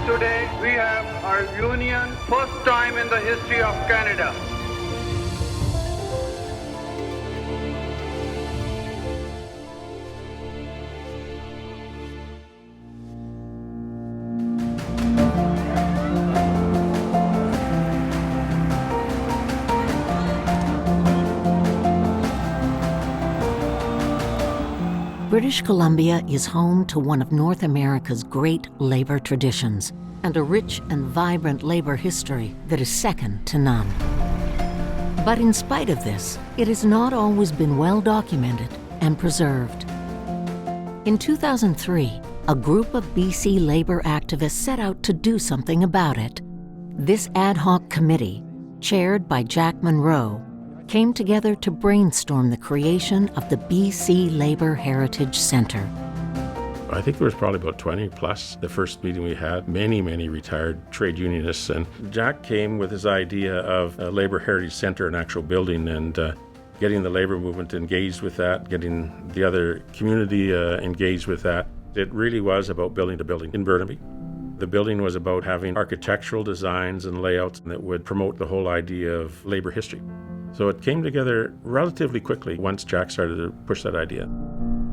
Today, we have our union first time in the history of Canada. British Columbia is home to one of North America's great labor traditions and a rich and vibrant labor history that is second to none. But in spite of this, it has not always been well documented and preserved. In 2003, a group of BC labor activists set out to do something about it. This ad hoc committee, chaired by Jack Monroe, came together to brainstorm the creation of the BC Labour Heritage Centre. I think there was probably about 20 plus the first meeting we had, many retired trade unionists. And Jack came with his idea of a Labour Heritage Centre, an actual building, and getting the labour movement engaged with that, getting the other community engaged with that. It really was about building a building in Burnaby. The building was about having architectural designs and layouts that would promote the whole idea of labour history. So it came together relatively quickly once Jack started to push that idea.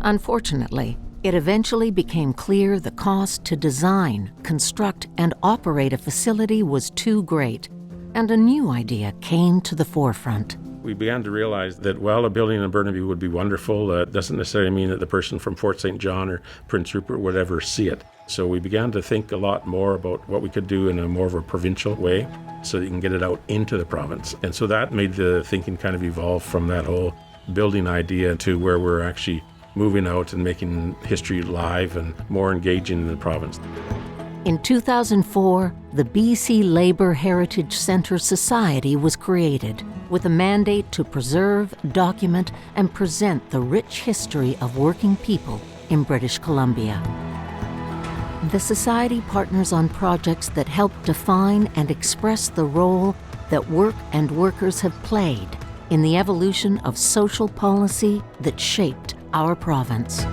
Unfortunately, it eventually became clear the cost to design, construct, and operate a facility was too great, and a new idea came to the forefront. We began to realize that, while a building in Burnaby would be wonderful, it doesn't necessarily mean that the person from Fort St. John or Prince Rupert would ever see it. So we began to think a lot more about what we could do in a more of a provincial way so that you can get it out into the province. And so that made the thinking kind of evolve from that whole building idea to where we're actually moving out and making history live and more engaging in the province. In 2004, the BC Labour Heritage Centre Society was created with a mandate to preserve, document, and present the rich history of working people in British Columbia. The Society partners on projects that help define and express the role that work and workers have played in the evolution of social policy that shaped our province.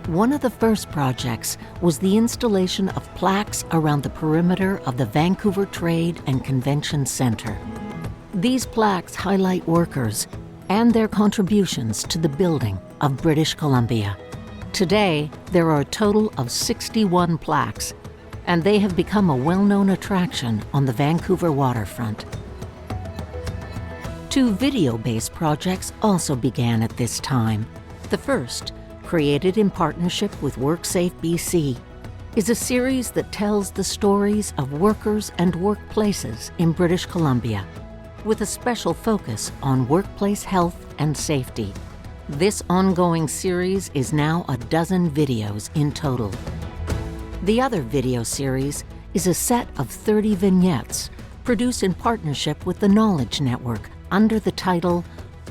One of the first projects was the installation of plaques around the perimeter of the Vancouver Trade and Convention Centre. These plaques highlight workers and their contributions to the building of British Columbia. Today, there are a total of 61 plaques, and they have become a well-known attraction on the Vancouver waterfront. Two video-based projects also began at this time. The first, created in partnership with WorkSafe BC, is a series that tells the stories of workers and workplaces in British Columbia, with a special focus on workplace health and safety. This ongoing series is now 12 videos in total. The other video series is a set of 30 vignettes produced in partnership with the Knowledge Network under the title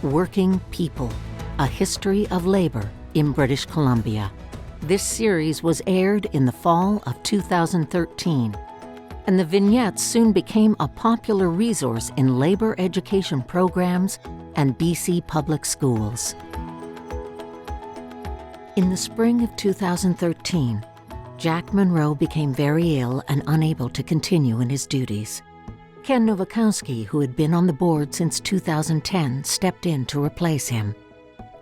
Working People, A History of Labor in British Columbia. This series was aired in the fall of 2013, and the vignettes soon became a popular resource in labor education programs and BC public schools. In the spring of 2013, Jack Monroe became very ill and unable to continue in his duties. Ken Nowakowski, who had been on the board since 2010, stepped in to replace him.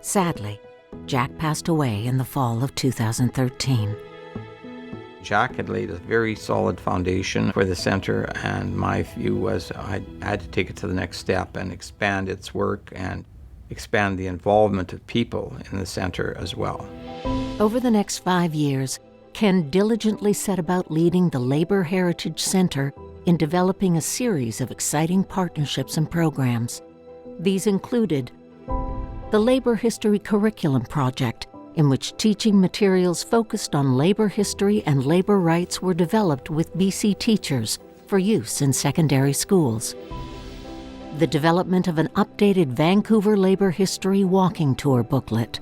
Sadly, Jack passed away in the fall of 2013. Jack had laid a very solid foundation for the centre, and my view was I had to take it to the next step and expand its work and expand the involvement of people in the centre as well. Over the next 5 years, Ken diligently set about leading the Labour Heritage Centre in developing a series of exciting partnerships and programs. These included the Labour History Curriculum Project, in which teaching materials focused on labour history and labour rights were developed with BC teachers for use in secondary schools. The development of an updated Vancouver Labour History Walking Tour booklet.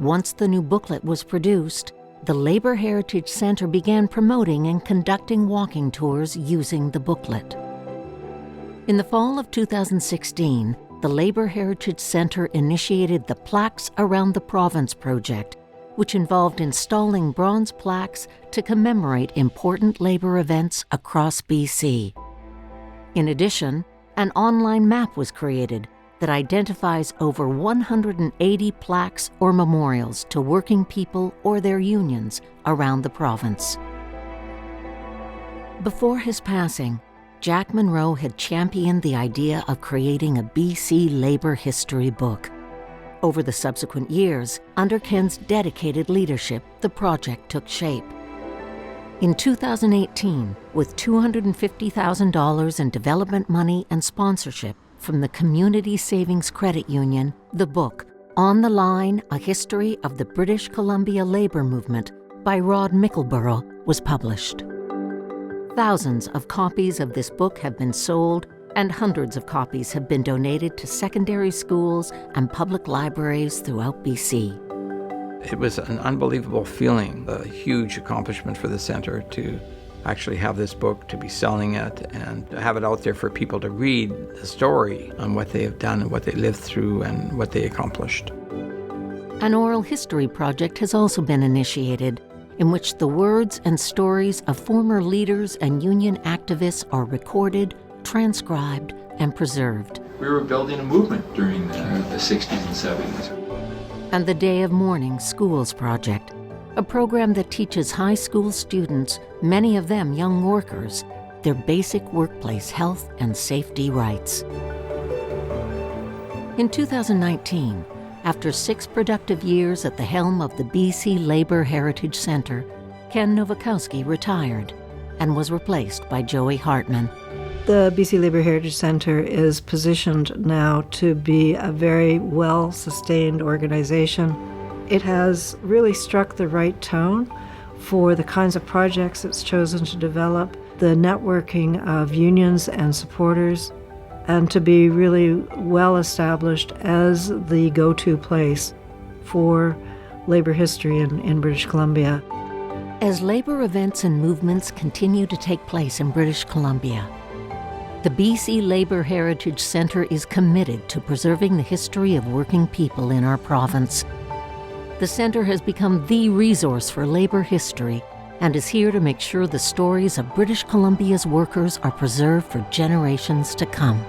Once the new booklet was produced, the Labour Heritage Centre began promoting and conducting walking tours using the booklet. In the fall of 2016, the Labour Heritage Centre initiated the Plaques Around the Province project, which involved installing bronze plaques to commemorate important labour events across BC. In addition, an online map was created that identifies over 180 plaques or memorials to working people or their unions around the province. Before his passing, Jack Monroe had championed the idea of creating a BC labour history book. Over the subsequent years, under Ken's dedicated leadership, the project took shape. In 2018, with $250,000 in development money and sponsorship from the Community Savings Credit Union, the book, On the Line, A History of the British Columbia Labour Movement by Rod Mickleborough, was published. Thousands of copies of this book have been sold, and hundreds of copies have been donated to secondary schools and public libraries throughout BC. It was an unbelievable feeling, a huge accomplishment for the centre to actually have this book, to be selling it, and to have it out there for people to read the story on what they have done and what they lived through and what they accomplished. An oral history project has also been initiated, in which the words and stories of former leaders and union activists are recorded, transcribed, and preserved. We were building a movement during the 60s and 70s. And the Day of Mourning Schools project, a program that teaches high school students, many of them young workers, their basic workplace health and safety rights. In 2019, after 6 productive years at the helm of the BC Labour Heritage Centre, Ken Nowakowski retired and was replaced by Joey Hartman. The BC Labour Heritage Centre is positioned now to be a very well-sustained organization. It has really struck the right tone for the kinds of projects it's chosen to develop, the networking of unions and supporters, and to be really well established as the go-to place for labour history in British Columbia. As labour events and movements continue to take place in British Columbia, the BC Labour Heritage Centre is committed to preserving the history of working people in our province. The centre has become the resource for labour history and is here to make sure the stories of British Columbia's workers are preserved for generations to come.